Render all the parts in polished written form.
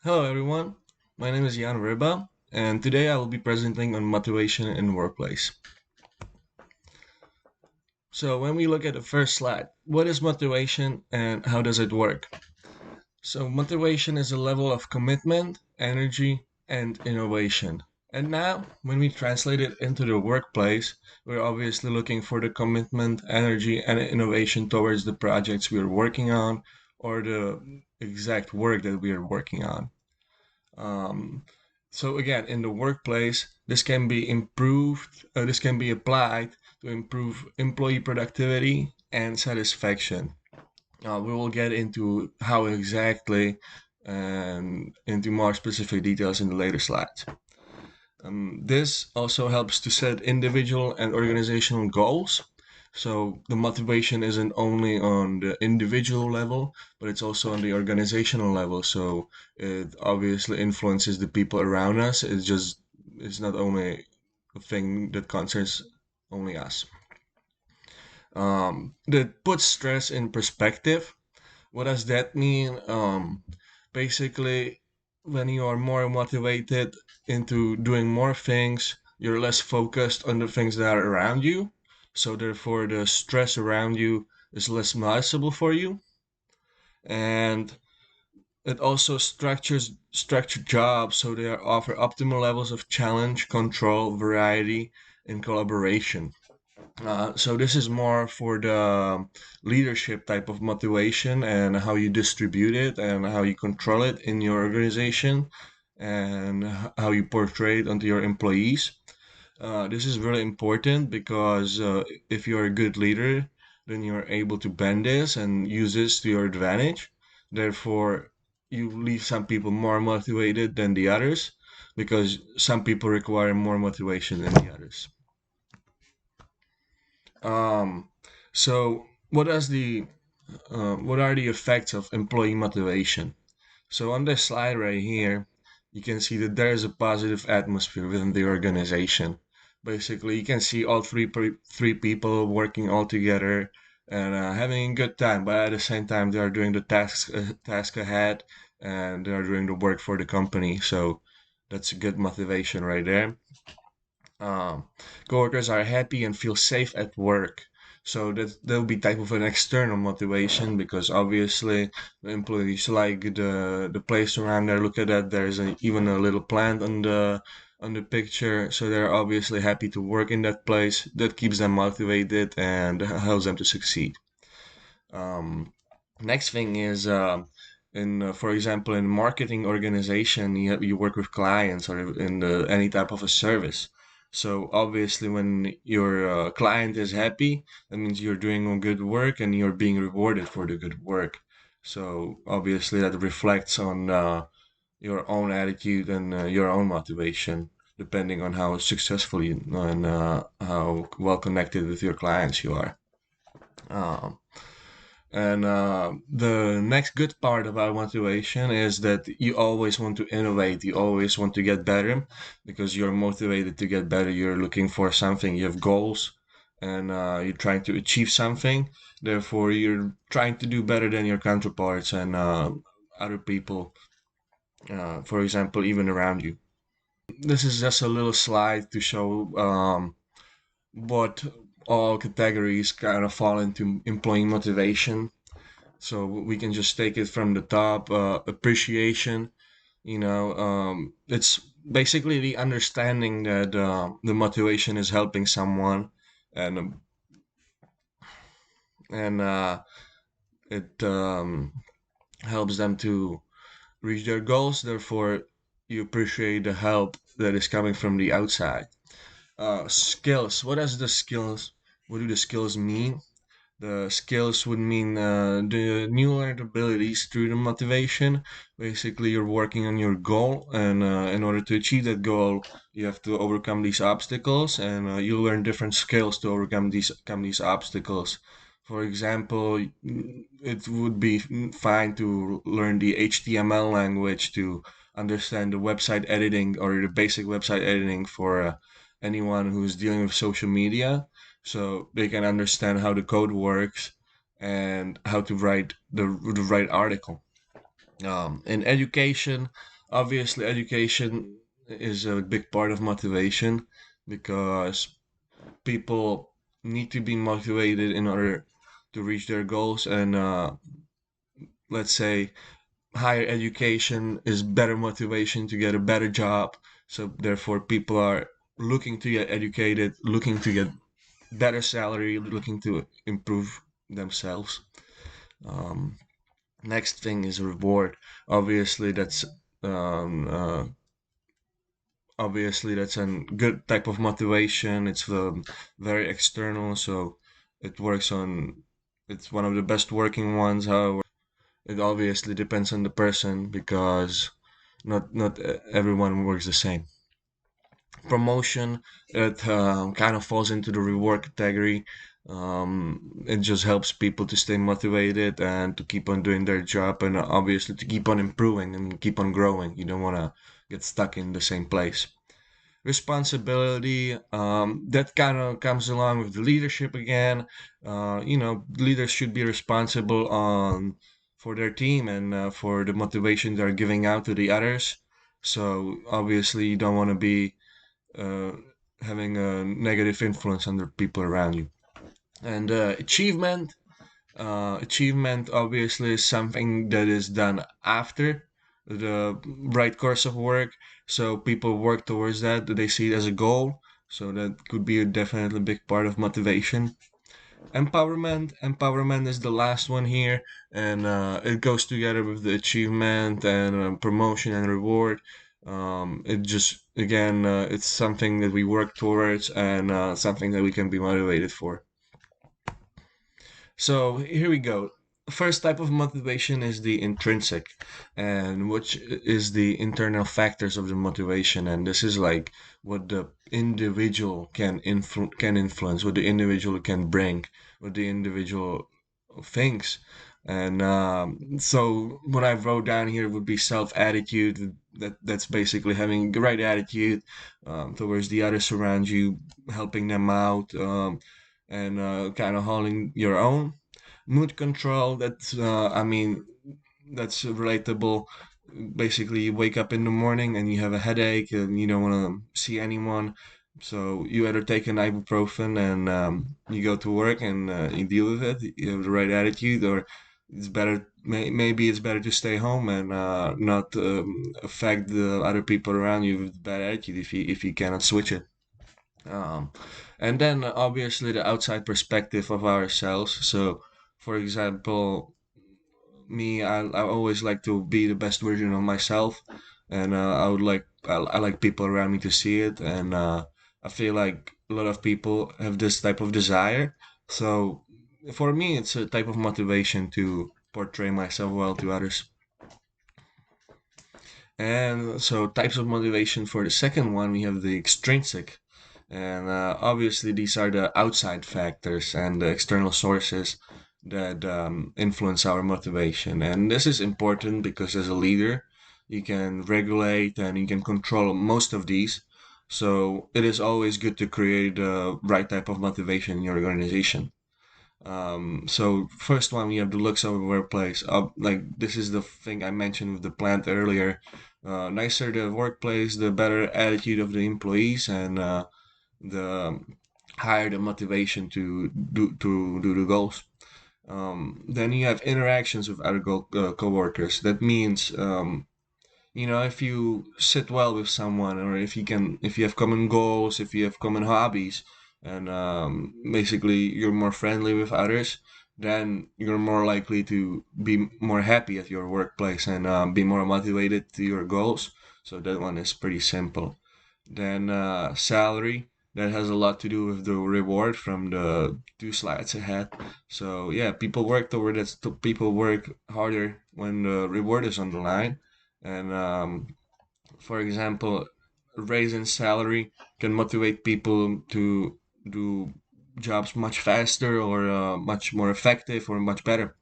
Hello everyone, my name is Jan Riba, and today I will be presenting on motivation in workplace. So when we look at the first slide, what is motivation and how does it work? So motivation is a level of commitment, energy, and innovation. And now, when we translate it into the workplace, we're obviously looking for the commitment, energy, and innovation towards the projects we are working on or the exact work that we are working on. Um, so again, in the workplace, this can be improved, this can be applied to improve employee productivity and satisfaction. We will get into how exactly and into more specific details in the later slides. This also helps to set individual and organizational goals. So the motivation isn't only on the individual level, but it's also on the organizational level. So it obviously influences the people around us. It's not only a thing that concerns only us. That puts stress in perspective. What does that mean? Basically, when you are more motivated into doing more things, you're less focused on the things that are around you. So therefore, the stress around you is less noticeable for you. And it also structured jobs so they offer optimal levels of challenge, control, variety, and collaboration. So this is more for the leadership type of motivation and how you distribute it and how you control it in your organization and how you portray it onto your employees. This is really important because if you're a good leader, then you're able to bend this and use this to your advantage. Therefore, you leave some people more motivated than the others because some people require more motivation than the others. Um, so what are the effects of employee motivation? So on this slide right here, you can see that there is a positive atmosphere within the organization. Basically, you can see all three people working all together and having a good time, but at the same time, they are doing the task ahead and they are doing the work for the company. So that's a good motivation right there. Um, Coworkers are happy and feel safe at work. So that'll be type of an external motivation because obviously the employees like the place around there. Look at that. There's even a little plant on the picture. So they're obviously happy to work in that place. That keeps them motivated and helps them to succeed. Um, Next thing is for example, in marketing organization, you work with clients or in any type of a service. So obviously, when your client is happy, that means you're doing good work and you're being rewarded for the good work. So obviously, that reflects on your own attitude and your own motivation, depending on how successful you and how well connected with your clients you are. Um, and the next good part about motivation is that you always want to innovate. You always want to get better because you're motivated to get better. You're looking for something. You have goals and you're trying to achieve something. Therefore, you're trying to do better than your counterparts and other people, for example, even around you. This is just a little slide to show what all categories kind of fall into employee motivation. So we can just take it from the top. Appreciation, it's basically the understanding that the motivation is helping someone, and and it helps them to reach their goals. Therefore, you appreciate the help that is coming from the outside. Skills. What do the skills mean? The skills would mean the new learned abilities through the motivation. Basically, you're working on your goal, and in order to achieve that goal, you have to overcome these obstacles, and you learn different skills to overcome these obstacles. For example, it would be fine to learn the HTML language to understand the website editing or the basic website editing for anyone who's dealing with social media so they can understand how the code works and how to write the right article. In education, Obviously, education is a big part of motivation because people need to be motivated in order to reach their goals. And let's say higher education is better motivation to get a better job. So therefore, people are looking to get educated, looking to get better salary, looking to improve themselves. Um, Next thing is reward. Obviously, um, uh, that's a good type of motivation. It's very external, so it works on. It's one of the best working ones. However, it obviously depends on the person because not everyone works the same. Promotion, it kind of falls into the reward category. It just helps people to stay motivated and to keep on doing their job, and obviously to keep on improving and keep on growing. You don't want to get stuck in the same place. Responsibility, that kind of comes along with the leadership again. Leaders should be responsible on for their team and for the motivation they're giving out to the others. So obviously you don't want to be uh, having a negative influence on the people around you. And achievement obviously is something that is done after the right course of work. So people work towards that. They see it as a goal. So that could be a definitely big part of motivation. Empowerment is the last one here, and it goes together with the achievement and promotion and reward. It just again, it's something that we work towards and something that we can be motivated for. So here we go. First type of motivation is the intrinsic, and which is the internal factors of the motivation, and this is like what the individual can influence, what the individual can bring, what the individual thinks. And so what I wrote down here would be self attitude. That's basically having the right attitude towards the others around you, helping them out, and kind of holding your own. Mood control, that's relatable. Basically, you wake up in the morning and you have a headache and you don't want to see anyone. So you either take an ibuprofen and you go to work and you deal with it. You have the right attitude, or it's better. Maybe it's better to stay home and not affect the other people around you with bad attitude if you cannot switch it. Um, and then obviously the outside perspective of ourselves. So, for example, me, I always like to be the best version of myself, and I like people around me to see it, and I feel like a lot of people have this type of desire. So, for me, it's a type of motivation to portray myself well to others. And so, types of motivation for the second one, we have the extrinsic. And obviously, these are the outside factors and the external sources that influence our motivation. And this is important because as a leader, you can regulate and you can control most of these. So it is always good to create the right type of motivation in your organization. So first one, we have the looks of a workplace. Like this is the thing I mentioned with the plant earlier. Nicer the workplace, the better attitude of the employees, and the higher the motivation to do the goals. Then you have interactions with other coworkers. That means if you sit well with someone, or if you have common goals, if you have common hobbies, and basically you're more friendly with others, then you're more likely to be more happy at your workplace and be more motivated to your goals. So that one is pretty simple. Then salary, that has a lot to do with the reward from the two slides ahead. So yeah, people work toward it. People work harder when the reward is on the line. And for example, a raise in salary can motivate people to do jobs much faster or much more effective or much better.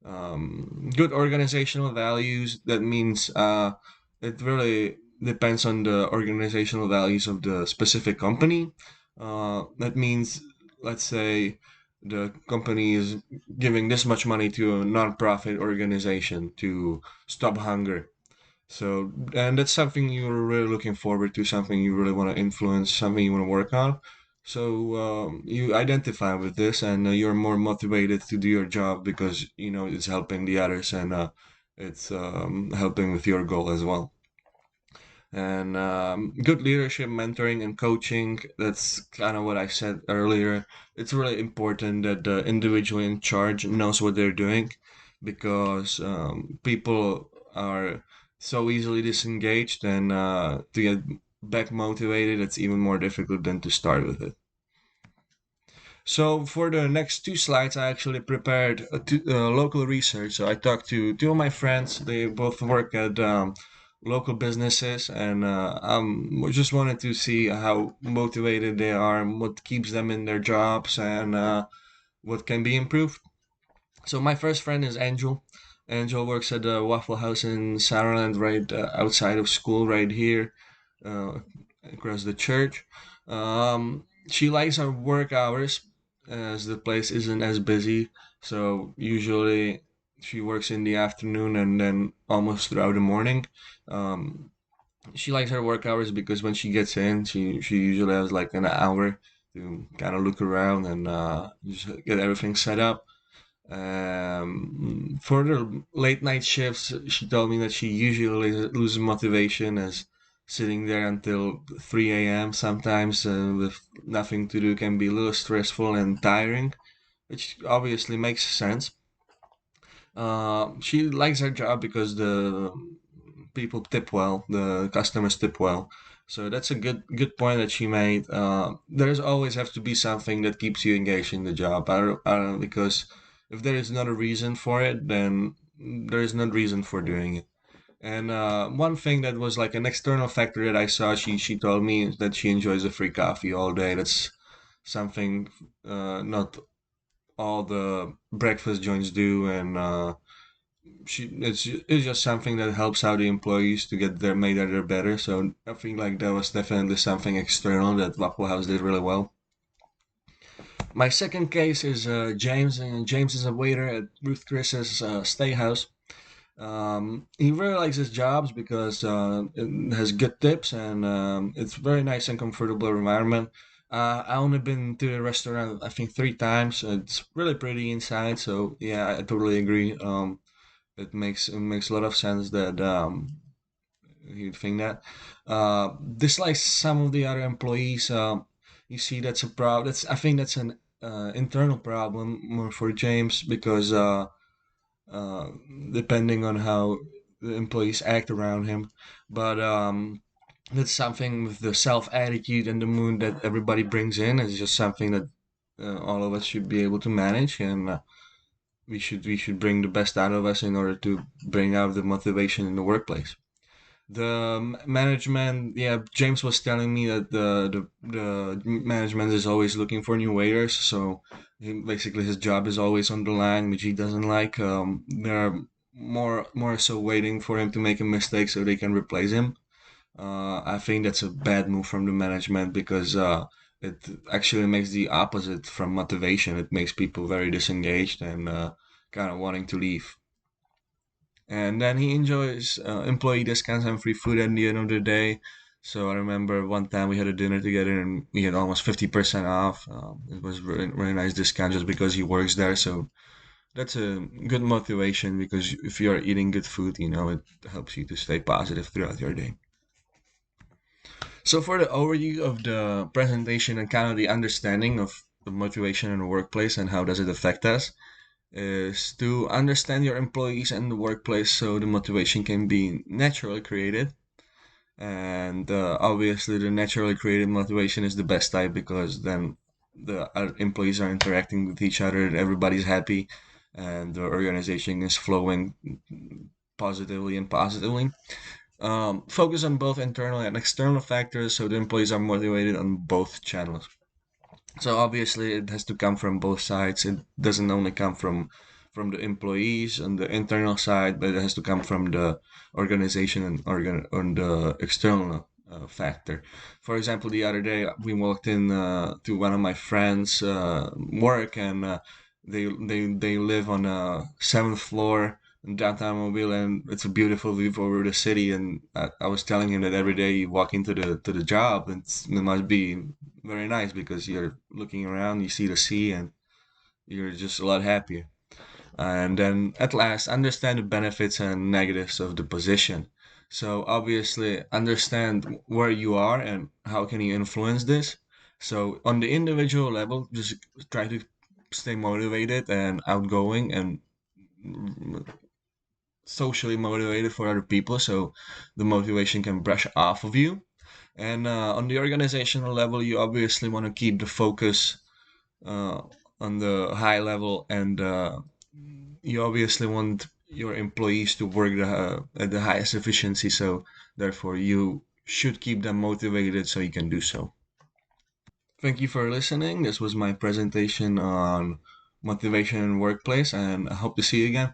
Good organizational values, that means it really depends on the organizational values of the specific company. That means, let's say, the company is giving this much money to a non-profit organization to stop hunger. So, and that's something you're really looking forward to, something you really want to influence, something you want to work on. So, you identify with this and you're more motivated to do your job because you know it's helping the others and it's helping with your goal as well. And good leadership, mentoring, and coaching. That's kind of what I said earlier. It's really important that the individual in charge knows what they're doing because people are so easily disengaged, and to get back motivated, it's even more difficult than to start with it. So for the next two slides, I actually prepared local research. So I talked to two of my friends. They both work at local businesses, and we just wanted to see how motivated they are, and what keeps them in their jobs, and what can be improved. So my first friend is Angel. Angel works at the Waffle House in Saarland, right outside of school, right here, uh, across the church. She likes her work hours as the place isn't as busy. So usually she works in the afternoon and then almost throughout the morning. Um, she likes her work hours because when she gets in, she usually has like an hour to kind of look around and just get everything set up. For the late night shifts, she told me that she usually loses motivation as sitting there until 3 a.m. sometimes with nothing to do can be a little stressful and tiring, which obviously makes sense. She likes her job because the people tip well, the customers tip well. So that's a good point that she made. There's always have to be something that keeps you engaged in the job. I don't, because if there is not a reason for it, then there is no reason for doing it. And one thing that was like an external factor that I saw, she told me is that she enjoys a free coffee all day. That's something not all the breakfast joints do, and it's just something that helps out the employees to get their made their better. So I think like that was definitely something external that Waffle House did really well. My second case is James, and James is a waiter at Ruth Chris's steakhouse. He really likes his jobs because it has good tips and it's very nice and comfortable environment. I only been to the restaurant I think 3 times. It's really pretty inside, so yeah, I totally agree. It makes a lot of sense that you think that. Dislikes some of the other employees. You see, that's a problem. That's I think that's an internal problem more for James because uh, depending on how the employees act around him, but that's something with the self attitude and the mood that everybody brings in. It's just something that all of us should be able to manage, and we should bring the best out of us in order to bring out the motivation in the workplace. The management, yeah, James was telling me that the management is always looking for new waiters. So basically, his job is always on the line, which he doesn't like. They're more so waiting for him to make a mistake so they can replace him. I think that's a bad move from the management because it actually makes the opposite from motivation. It makes people very disengaged and kind of wanting to leave. And then he enjoys employee discounts and free food at the end of the day. So I remember one time we had a dinner together and we had almost 50% off. It was really, really nice discount just because he works there. So that's a good motivation because if you're eating good food, you know, it helps you to stay positive throughout your day. So for the overview of the presentation and kind of the understanding of the motivation in the workplace and how does it affect us, is to understand your employees and the workplace so the motivation can be naturally created. And obviously, the naturally created motivation is the best type because then the employees are interacting with each other, everybody's happy, and the organization is flowing positively and positively. Focus on both internal and external factors so the employees are motivated on both channels. So obviously it has to come from both sides. It doesn't only come from the employees on the internal side, but it has to come from the organization and on the external factor. For example, the other day we walked in to one of my friends' work, and they live on a seventh floor. in downtown Mobile, and it's a beautiful view over the city. And I was telling him that every day you walk into the job, it must be very nice because you're looking around, you see the sea, and you're just a lot happier. And then at last, understand the benefits and negatives of the position. So obviously, understand where you are and how can you influence this. So on the individual level, just try to stay motivated and outgoing and socially motivated for other people, so the motivation can brush off of you. And on the organizational level, you obviously want to keep the focus uh, on the high level, and you obviously want your employees to work at the highest efficiency. So therefore, you should keep them motivated so you can do so. Thank you for listening. This was my presentation on motivation in workplace, and I hope to see you again.